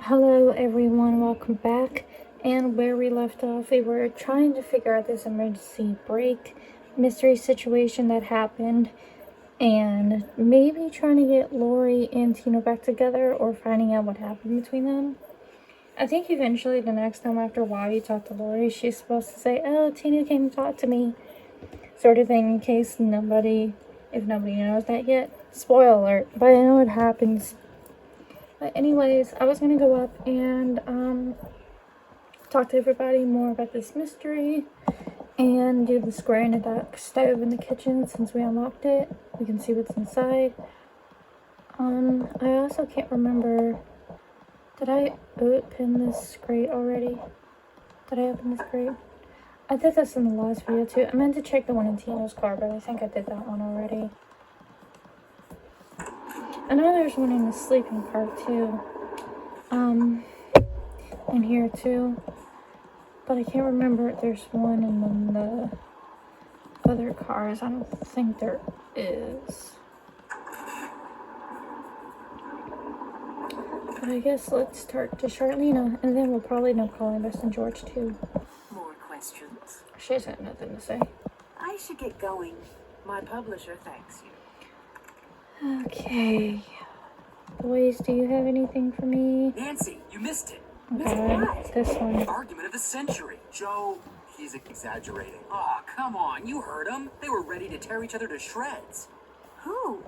Hello everyone, welcome back. And where we left off, we were trying to figure out this emergency break mystery situation that happened, and maybe trying to get Lori and Tino back together, or finding out what happened between them. I think eventually the next time after a while you talk to Lori, she's supposed to say, "Oh, Tino came to talk to me," sort of thing, in case if nobody knows that yet. Spoiler alert, but I know it happens. But anyways, I was gonna go up and talk to everybody more about this mystery and do the square in the dark stove in the kitchen since we unlocked it. We can see what's inside. I also can't remember, did I open this crate already? Did I open this crate? I did this in the last video too. I meant to check the one in Tino's car, but I think I did that one already. I know there's one in the sleeping car too. In here too. But I can't remember if there's one in the other cars. I don't think there is. But I guess let's start to Charlena, and then we'll probably end up calling Best and George too. More questions? She's had nothing to say. I should get going. My publisher thanks you. Okay. Boys, do you have anything for me? Nancy, you missed it. God, this one. Argument of the century. Joe, he's exaggerating. Aw, come on, you heard him. They were ready to tear each other to shreds. Who?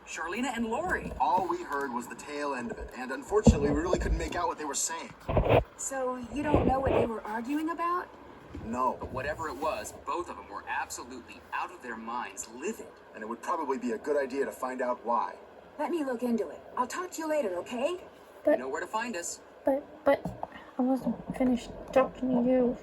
Charlena and Lori. All we heard was the tail end of it, and unfortunately, we really couldn't make out what they were saying. So you don't know what they were arguing about? No, But whatever it was, both of them were absolutely out of their minds, livid. and it would probably be a good idea to find out why. Let me look into it. I'll talk to you later, okay? You know where to find us. But I wasn't finished talking to you.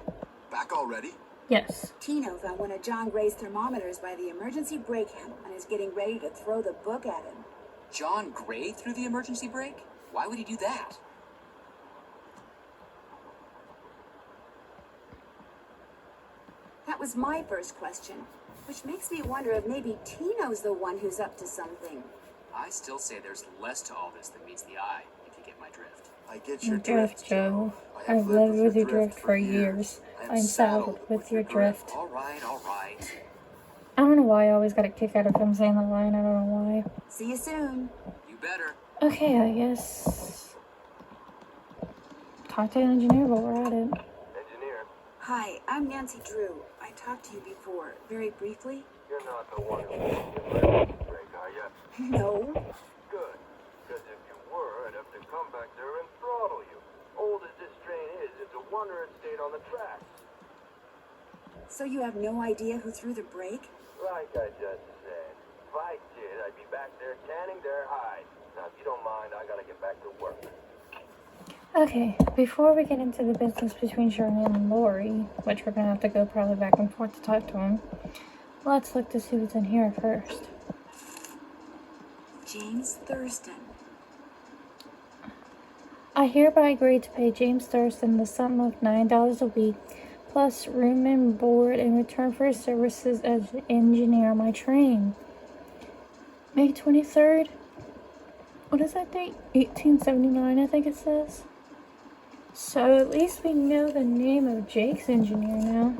Back already? Yes. Tino found one of John Gray's thermometers by the emergency brake handle and is getting ready to throw the book at him. John Gray threw the emergency brake? Why would he do that? That was my first question, which makes me wonder if maybe Tino's the one who's up to something. I still say there's less to all this than meets the eye, if you get my drift. I get your Drift, Joe. I've lived with your drift for years. I'm saddled with your drift. All right, all right. I don't know why I always got a kick out of him saying that line. I don't know why. See you soon. You better. Okay, I guess. Talk to the engineer while we're at it. Engineer, Hi, I'm Nancy Drew. I talked to you before, very briefly. you're not the one who made the emergency break, are you? No. Good. Because if you were, I'd have to come back there and throttle you. Old as this train is, it's a wonder it stayed on the tracks. So you have no idea who threw the brake? Like I just said. If I did, I'd be back there tanning their hide. Now, if you don't mind, I gotta get back to work. Okay, before we get into the business between Charlene and Lori, which we're gonna have to go probably back and forth to talk to him, let's look to see what's in here first. James Thurston. I hereby agree to pay James Thurston the sum of $9 a week, plus room and board in return for his services as an engineer on my train. May 23rd? What is that date? 1879, I think it says. So at least we know the name of Jake's engineer now.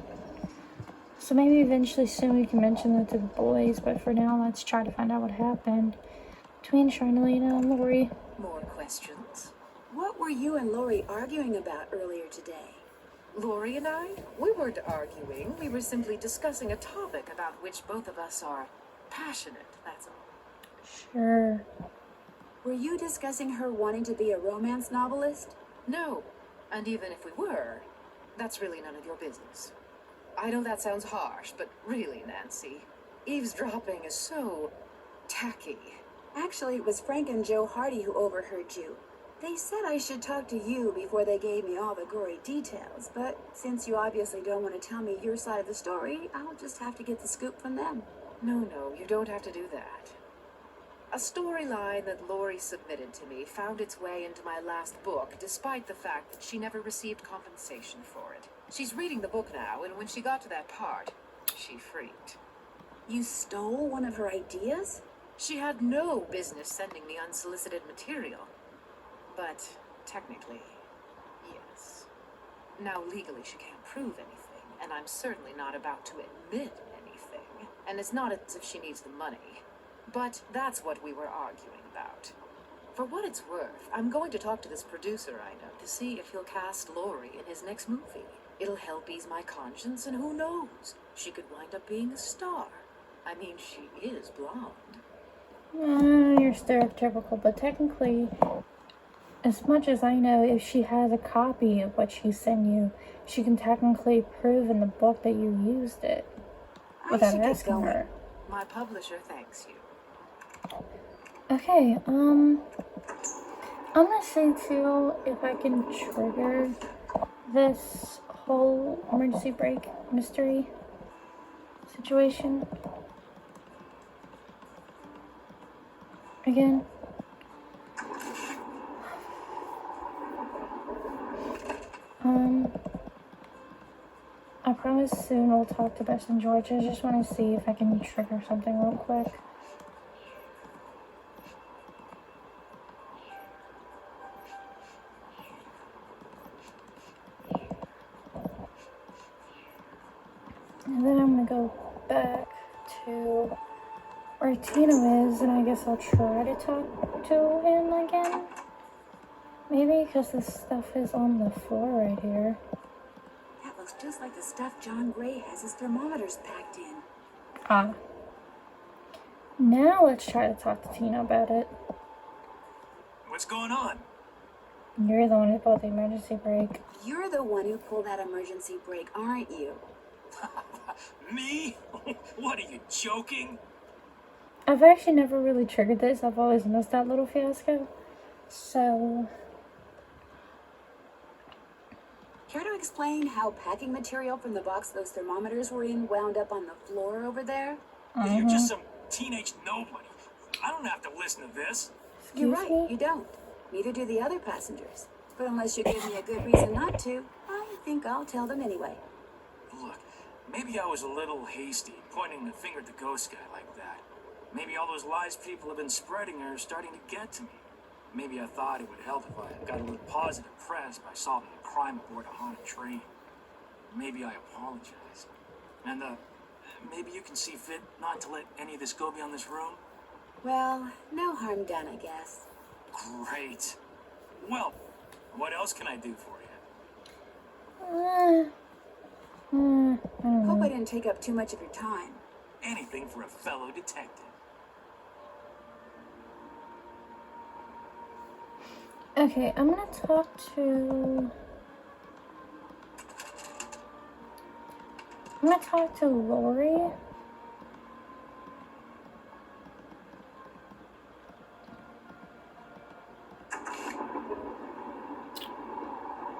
So maybe eventually soon we can mention that to the boys, but for now let's try to find out what happened between Charlena and Lori. More questions? What were you and Lori arguing about earlier today? Lori and I, we weren't arguing. We were simply discussing a topic about which both of us are passionate, that's all. Sure. Were you discussing her wanting to be a romance novelist? No, and even if we were, that's really none of your business. I know that sounds harsh, but really, Nancy, eavesdropping is so tacky. Actually, it was Frank and Joe Hardy who overheard you. They said I should talk to you before they gave me all the gory details, but since you obviously don't want to tell me your side of the story, I'll just have to get the scoop from them. No, you don't have to do that. A storyline that Lori submitted to me found its way into my last book, despite the fact that she never received compensation for it. She's reading the book now, and when she got to that part, she freaked. You stole one of her ideas? She had no business sending me unsolicited material. But technically, yes. Now, legally, she can't prove anything, and I'm certainly not about to admit anything. And it's not as if she needs the money. But that's what we were arguing about. For what it's worth, I'm going to talk to this producer I know to see if he'll cast Lori in his next movie. It'll help ease my conscience, and who knows? She could wind up being a star. I mean, she is blonde. You're stereotypical, but technically, as much as I know, if she has a copy of what she sent you, she can technically prove in the book that you used it without asking her. My publisher thanks you. Okay, I'm gonna see too if I can trigger this whole emergency brake mystery situation again. I promise soon we'll talk to Bess and George. I just want to see if I can trigger something real quick. And then I'm gonna go back to where Tino is, and I guess I'll try to talk to him again. Maybe because this stuff is on the floor right here. That looks just like the stuff John Gray has his thermometers packed in. Ah. Now let's try to talk to Tina about it. What's going on? You're the one who pulled the emergency brake. You're the one who pulled that emergency brake, aren't you? Me? What, are you joking? I've actually never really triggered this. I've always missed that little fiasco. So... Care to explain how packing material from the box those thermometers were in wound up on the floor over there? You're just some teenage nobody. I don't have to listen to this. You're Excuse right, me? you don't. Neither do the other passengers. But unless you give me a good reason not to, I think I'll tell them anyway. Look, maybe I was a little hasty, pointing the finger at the ghost guy like that. Maybe all those lies people have been spreading are starting to get to me. Maybe I thought it would help if I got a little positive press by solving a crime aboard a haunted train. Maybe I apologize. And, maybe you can see fit not to let any of this go beyond this room? Well, no harm done, I guess. Great. Well, what else can I do for you? I don't Hope know. I didn't take up too much of your time. Anything for a fellow detective. Okay, I'm gonna talk to Lori.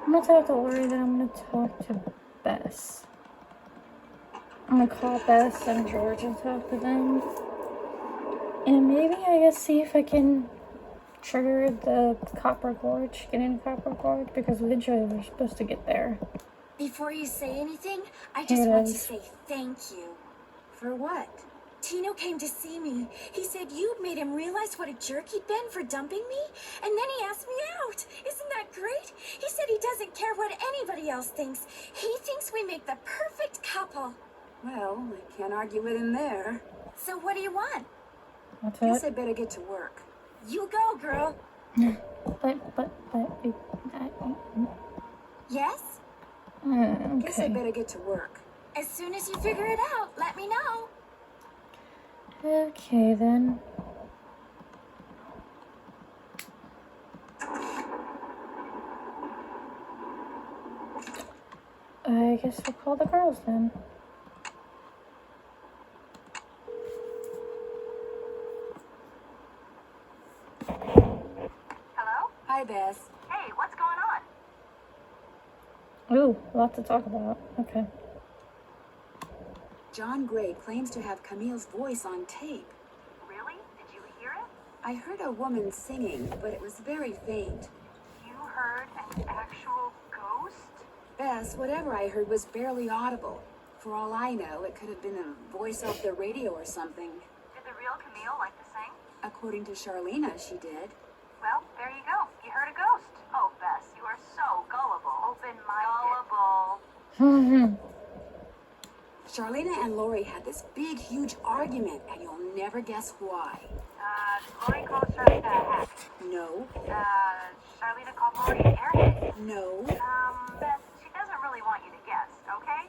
I'm gonna talk to Lori, then I'm gonna talk to Bess. I'm gonna call Bess and George and talk to them. And maybe, I guess, see if I can trigger the Copper Gorge, get into Copper Gorge, because eventually we're supposed to get there. Before you say anything, I Here just it want to is. say thank you. For what? Tino came to see me. He said you made him realize what a jerk he'd been for dumping me, and then he asked me out. Isn't that great? He said he doesn't care what anybody else thinks. He thinks we make the perfect couple. Well, I can't argue with him there. So what do you want? That's Guess I it. better get to work. You go, girl. But, Yes? Guess I okay. better get to work. As soon as you figure it out, let me know. Okay, then. I guess we'll call the girls then. Hello? Hi, Bess. Hey, what's going on? Ooh, a lot to talk about. Okay. John Gray claims to have Camille's voice on tape. Really? Did you hear it? I heard a woman singing, but it was very faint. You heard an actual ghost? Bess, whatever I heard was barely audible. For all I know, it could have been a voice off the radio or something. Did the real Camille like to sing? According to Charlena, she did. Well, there you go. You heard a ghost. Oh, Charlena and Lori had this big, huge argument, and you'll never guess why. Lori called Charlene a hack. No, Charlene called Lori an airhead. no. Beth, she doesn't really want you to guess, okay?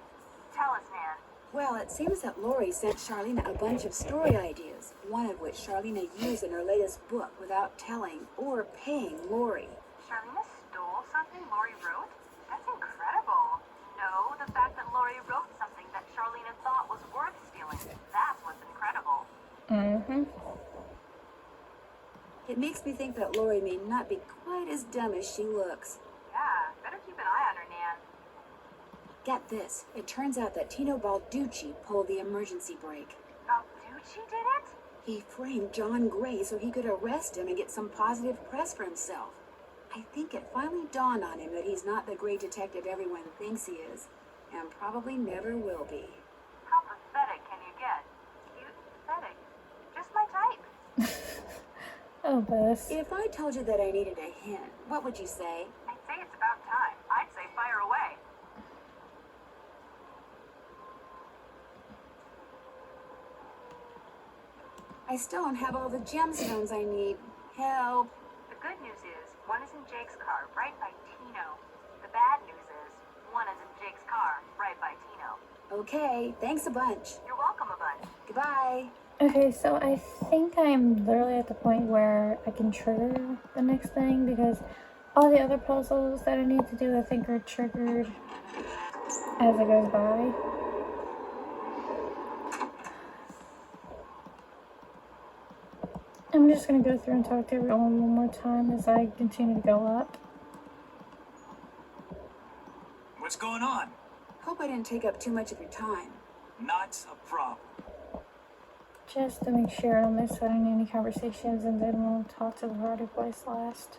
Tell us, Nan. Well, it seems that Lori sent Charlena a bunch of story ideas, one of which Charlena used in her latest book without telling or paying Lori. Charlene stole something Lori wrote? That's incredible. No, the fact that Lori wrote something that Charlene thought was worth stealing. That's what's incredible. Mm-hmm. It makes me think that Lori may not be quite as dumb as she looks. Yeah, better keep an eye on her, Nan. Get this, it turns out that Tino Balducci pulled the emergency brake. Balducci did it? He framed John Gray so he could arrest him and get some positive press for himself. I think it finally dawned on him that he's not the great detective everyone thinks he is, and probably never will be. How pathetic can you get? Cute, pathetic. Just my type. Oh, Bess. If I told you that I needed a hint, what would you say? I'd say it's about time. I'd say fire away. I still don't have all the gemstones I need. Help. The good news is, one is in Jake's car, right by Tino. The bad news is, one is in Jake's car, right by Tino. Okay, thanks a bunch. You're welcome a bunch. Goodbye. Okay, so I think I'm literally at the point where I can trigger the next thing because all the other puzzles that I need to do I think are triggered as it goes by. I'm just going to go through and talk to everyone one more time as I continue to go up. What's going on? Hope I didn't take up too much of your time. Not a problem. Just to make sure I don't miss out on any conversations and then we'll talk to the Hardy Boys last.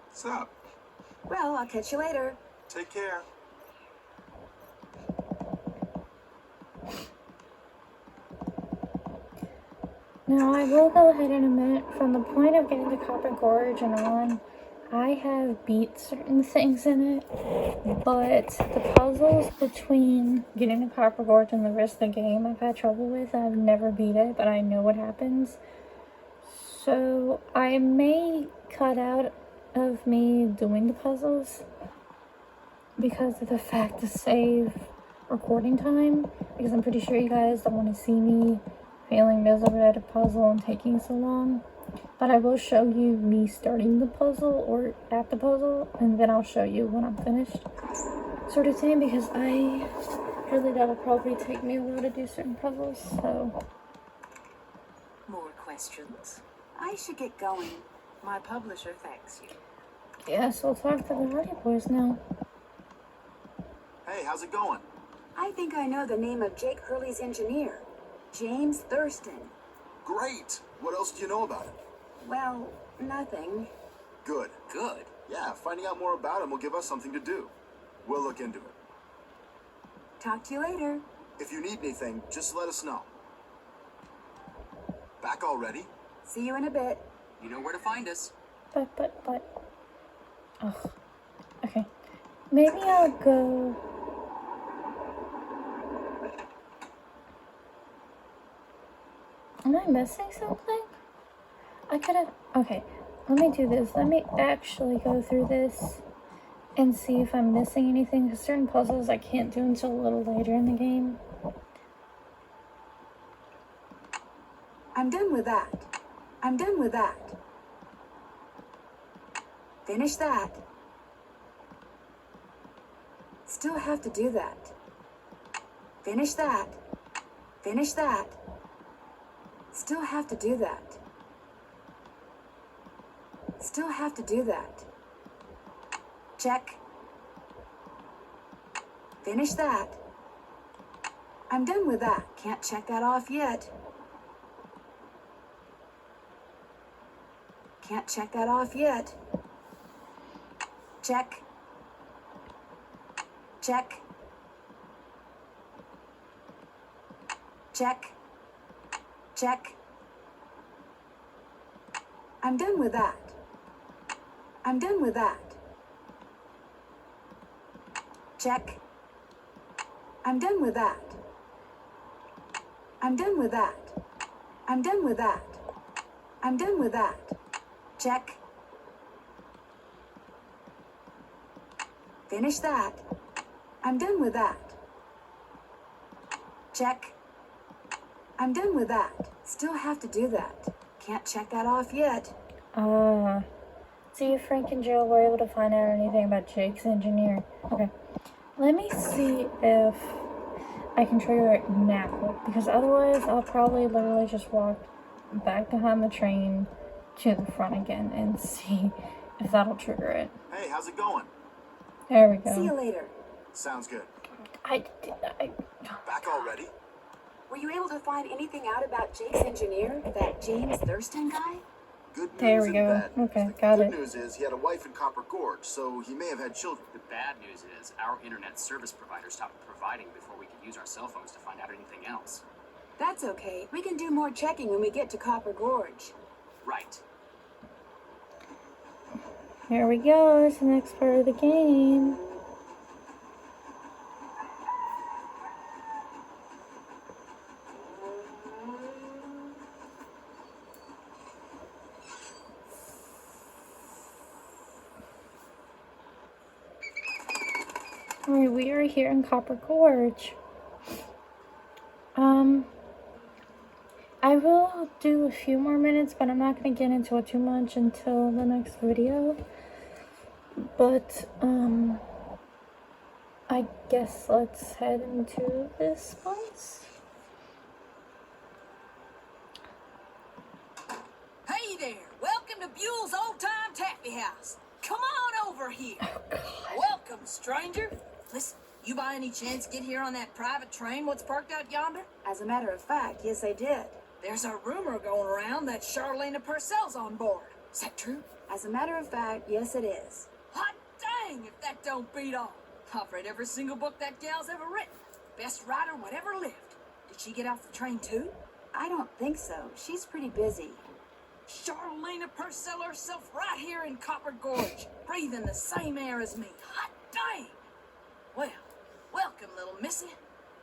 What's up? Well, I'll catch you later. Take care. Now I will go ahead and admit, from the point of getting to Copper Gorge and on, I have beat certain things in it, but the puzzles between getting to Copper Gorge and the rest of the game I've had trouble with. I've never beat it, but I know what happens. So I may cut out of me doing the puzzles because of the fact to save recording time, because I'm pretty sure you guys don't want to see me failing miserably at a puzzle and taking so long. But I will show you me starting the puzzle or at the puzzle, and then I'll show you when I'm finished, sort of thing, because I really that'll probably take me a while to do certain puzzles. So More questions? I should get going. My publisher thanks you. yes, we'll talk to the Hardy Boys now. Hey, how's it going? I think I know the name of Jake Hurley's engineer. James Thurston. Great. What else do you know about it? Well, nothing. Good. Good. Yeah, finding out more about him will give us something to do. We'll look into it. Talk to you later. If you need anything, just let us know. Back already? See you in a bit. You know where to find us. But. Ugh. Okay. Maybe I'll go. Am I missing something? I could've. Okay. Let me do this. Let me actually go through this and see if I'm missing anything. Because certain puzzles I can't do until a little later in the game. I'm done with that. I'm done with that. Finish that. Still have to do that. Finish that. Finish that. Still have to do that. Still have to do that. Check. Finish that. I'm done with that. Can't check that off yet. Can't check that off yet. Check. Check. Check. Check. I'm done with that. I'm done with that. Check. I'm done with that. I'm done with that. I'm done with that. I'm done with that. Check. Finish that. I'm done with that. Check. I'm done with that. Still have to do that. Can't check that off yet. See if Frank and Joe were able to find out anything about Jake's engineer. Okay. Let me see if I can trigger it now, because otherwise I'll probably literally just walk back behind the train to the front again and see if that'll trigger it. Hey, how's it going? There we go. See you later. Sounds good. I Back already? Were you able to find anything out about Jake's engineer, that James Thurston guy? Good news There we and go. bad news. Okay, The got good it. news is he had a wife in Copper Gorge, so he may have had children. The bad news is our internet service provider stopped providing before we could use our cell phones to find out anything else. That's okay. We can do more checking when we get to Copper Gorge. Right. Here we go. It's the next part of the game. Alright, we are here in Copper Gorge. I will do a few more minutes, but I'm not going to get into it too much until the next video. But, I guess let's head into this place. Hey there! Welcome to Buell's Old Time Taffy House. Come on over here. Oh, God. Welcome, stranger. Listen, you by any chance get here on that private train what's parked out yonder? As a matter of fact, yes, I did. There's a rumor going around that Charlene Purcell's on board. Is that true? As a matter of fact, yes, it is. Hot dang if that don't beat all. I've read every single book that gal's ever written. Best writer whatever lived. Did she get off the train too? I don't think so. She's pretty busy. Charlene Purcell herself right here in Copper Gorge, breathing the same air as me. Hot dang! Well, welcome, little missy.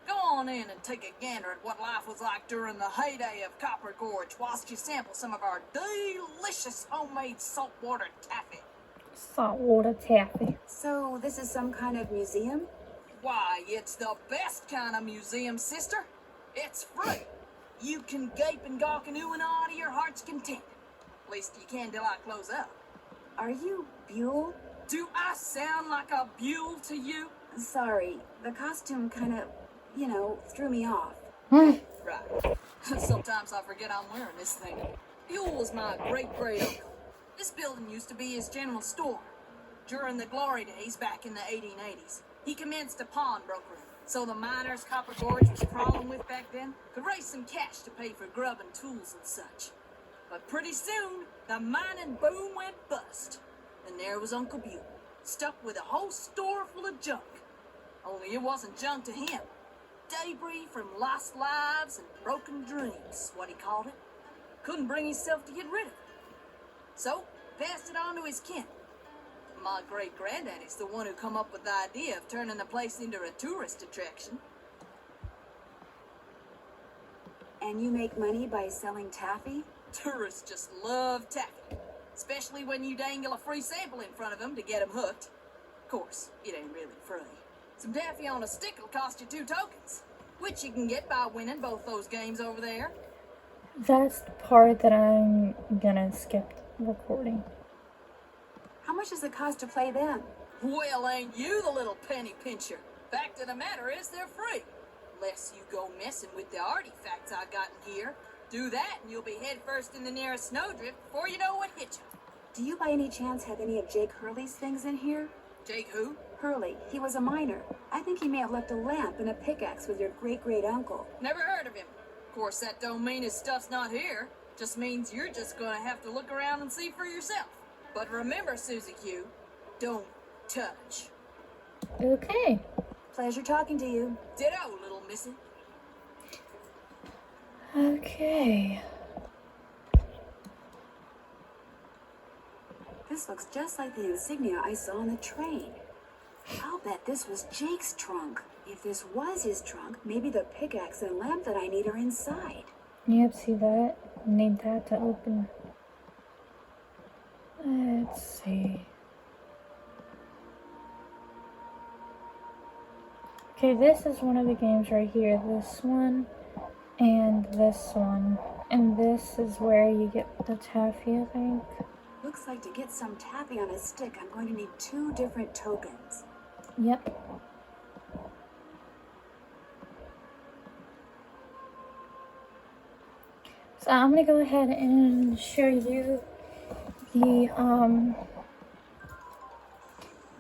Go on in and take a gander at what life was like during the heyday of Copper Gorge whilst you sample some of our delicious homemade saltwater taffy. Saltwater taffy. So, this is some kind of museum? Why, it's the best kind of museum, sister. It's free. You can gape and gawk and ooh and ah to your heart's content. At least you can till I close up. Are you Buell? Do I sound like a Buell to you? Sorry, the costume kind of, threw me off. Right. Sometimes I forget I'm wearing this thing. Buell was my great-great-uncle. This building used to be his general store. During the glory days back in the 1880s, he commenced a pawnbrokery. So the miners Copper Gorge was crawling with back then could raise some cash to pay for grub and tools and such. But pretty soon, the mining boom went bust. And there was Uncle Buell, stuck with a whole store full of junk. Only it wasn't junk to him. Debris from lost lives and broken dreams, what he called it. Couldn't bring himself to get rid of it. So, passed it on to his kin. My great-granddaddy's the one who come up with the idea of turning the place into a tourist attraction. And you make money by selling taffy? Tourists just love taffy, especially when you dangle a free sample in front of them to get them hooked. Of course, it ain't really free. Some taffy on a stick will cost you 2 tokens, which you can get by winning both those games over there. That's the part that I'm gonna skip recording. How much does it cost to play them? Well, ain't you the little penny pincher? Fact of the matter is they're free. Unless you go messing with the artifacts I got in here. Do that and you'll be head first in the nearest snowdrift before you know what hit you. Do you by any chance have any of Jake Hurley's things in here? Jake who? Hurley. He was a miner. I think he may have left a lamp and a pickaxe with your great-great-uncle. Never heard of him. Of course, that don't mean his stuff's not here. Just means you're just gonna have to look around and see for yourself. But remember, Susie Q, don't touch. Okay. Pleasure talking to you. Ditto, little missy. Okay. This looks just like the insignia I saw on the train. I'll bet this was Jake's trunk. If this was his trunk, maybe the pickaxe and lamp that I need are inside. Yep, see that? Need that to open. Let's see. Okay, this is one of the games right here. This one and this one. And this is where you get the taffy, I think. Looks like to get some taffy on a stick, I'm going to need 2 different tokens. Yep. So I'm gonna go ahead and show you the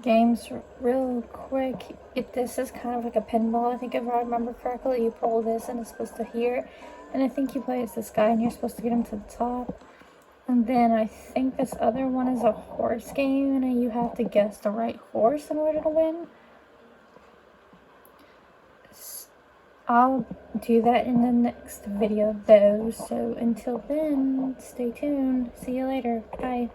games real quick. This is kind of like a pinball. I think if I remember correctly, you pull this and it's supposed to hear. And I think you play as this guy and you're supposed to get him to the top. And then I think this other one is a horse game and you have to guess the right horse in order to win. I'll do that in the next video though. So until then, stay tuned. See you later. Bye.